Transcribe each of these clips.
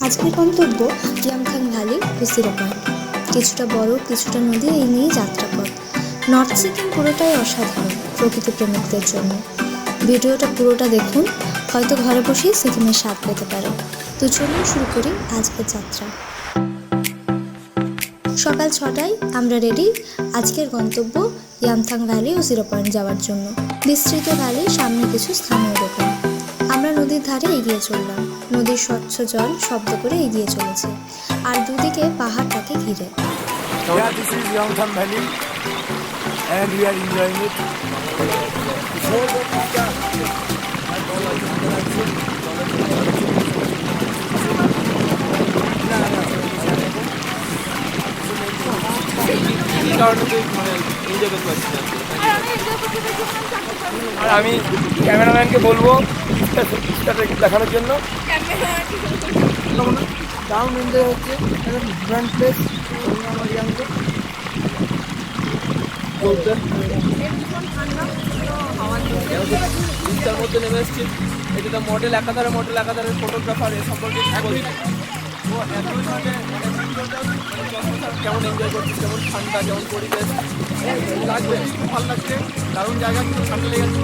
আজকের গন্তব্য ইয়ামথাং ভ্যালি ও zero point. কিছুটা বরফ, কিছুটা নদী, এই নিয়ে যাত্রাপথ। নর্থ সিকিম পুরোটাই অসাধারণ প্রকৃতি প্রেমিকদের জন্য। ভিডিওটা পুরোটা দেখুন, হয়তো ঘরে বসেই সিকিমের স্বাদ পেতে পারেন। তো চলুন শুরু করি আজকের যাত্রা। সকাল 6টায় আমরা রেডি আজকের গন্তব্য ইয়ামথাং ভ্যালি ও জিরো পয়েন্ট যাওয়ার জন্য। বিস্তৃত ভ্যালি, সামনে কিছু স্থানীয় দোকান। আমরা নদীর ধারে এগিয়ে চললাম। নদীর স্বচ্ছ জল শব্দ করে এগিয়ে চলেছে, আর দুদিকে পাহাড় তাকে ঘিরে। This is Yumthang Valley and we are enjoying it. আর আমি ক্যামেরাম্যানকে বলবো দেখানোর জন্য। ডাউন ইন্ডিয়া হচ্ছে ডিফারেন্ট প্লেস। তার মধ্যে নেমে এসেছি। এটা মডেল একাধারে ফটোগ্রাফার, এ সম্পর্কে কেমন এনজয় করছিস, কেমন ঠান্ডা, কেমন পরিবেশ লাগবে, ভালো লাগছে, দারুণ জায়গা, কিন্তু ঠান্ডা লেগেছে।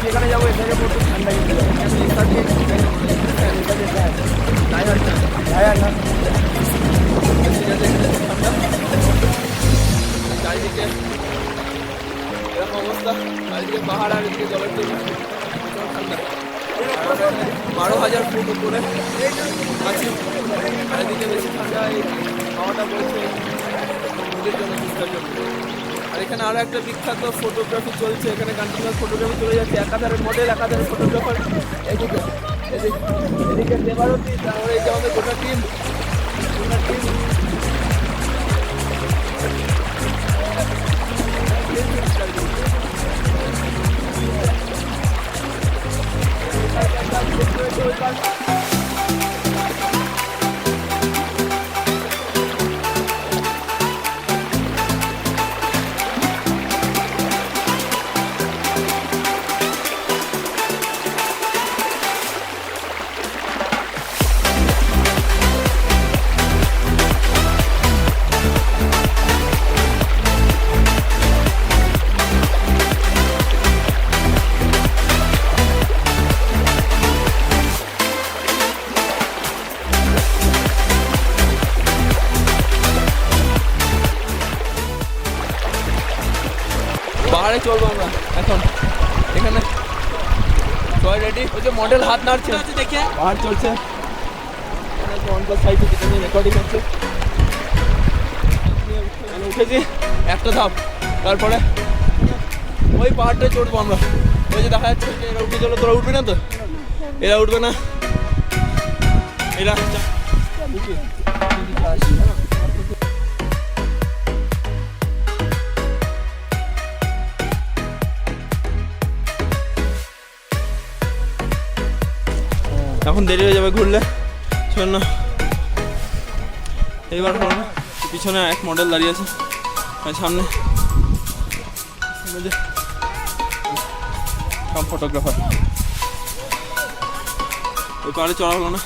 যেখানে যাবো এটাকে পড়তে ঠান্ডা চারিদিকে এরকম অবস্থা, চারিদিকে পাহাড় আর এদিকে জলের জন্য ঠান্ডা। 12,000 ফুট উপরে আছি, চারিদিকে বেশি ঠান্ডা। এই হাওয়াটা বলছে নদীর জন্য, চিস্তার জন্য। আর এখানে আরও একটা বিখ্যাত ফটোগ্রাফি চলছে, এখানে কন্টিনিউয়াস ফটোগ্রাফি চলে যাচ্ছে। একাধারে মডেল, একাধারে ফটোগ্রাফার। এদিকে দেবারতী, তারপরে এই যে আমাদের গোটা টিম। পাহাড়ে চলবো আমরা এখন। এখানে সবাই রেডি, ওই যে মডেল হাত নাড়ছে, দেখে পাহাড় চলছে। রেকর্ডিং হচ্ছে। উঠেছি একটা ধাপ, তারপরে ওই পাহাড়টায় চড়বো আমরা। ওই যে দেখা যাচ্ছে এরা উঠে চলো, তোরা উঠবি না তো? এরা উঠবে না, এরা এখন দেরি হয়ে যাবে ঘুরলে। শোনো, এইবার পিছনে এক মডেল দাঁড়িয়ে আছে, সামনে সব ফটোগ্রাফার। ওই পাহাড়ে চড়া হলো না।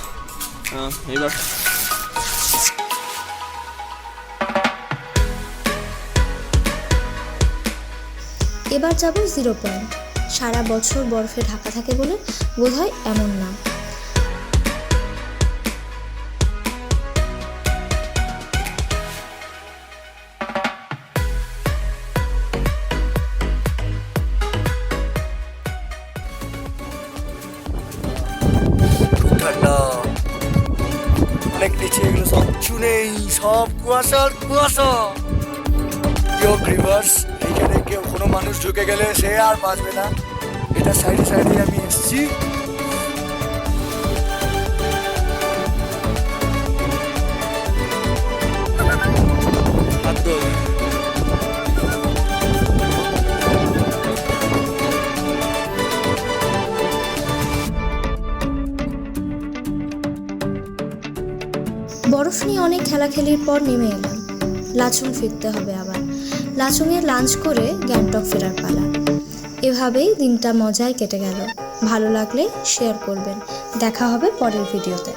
এইবার এবার যাব জিরো পয়েন্ট। সারা বছর বরফে ঢাকা থাকে বলে বোধহয় এমন নাম। সব কুয়াশার কুয়াশা। রিভার্স, এখানে কেউ কোনো মানুষ ঢুকে গেলে সে আর বাঁচবে না। এটা সাইডে সাইডে আমি এসেছি। বরফ নিয়ে অনেক খেলাখেলির পর নেমে এলাম। লাচুং ফিরতে হবে আবার। লাচুংয়ে লাঞ্চ করে গ্যাংটক ফেরার পালা। এভাবেই দিনটা মজায় কেটে গেল। ভালো লাগলে শেয়ার করবেন। দেখা হবে পরের ভিডিওতে।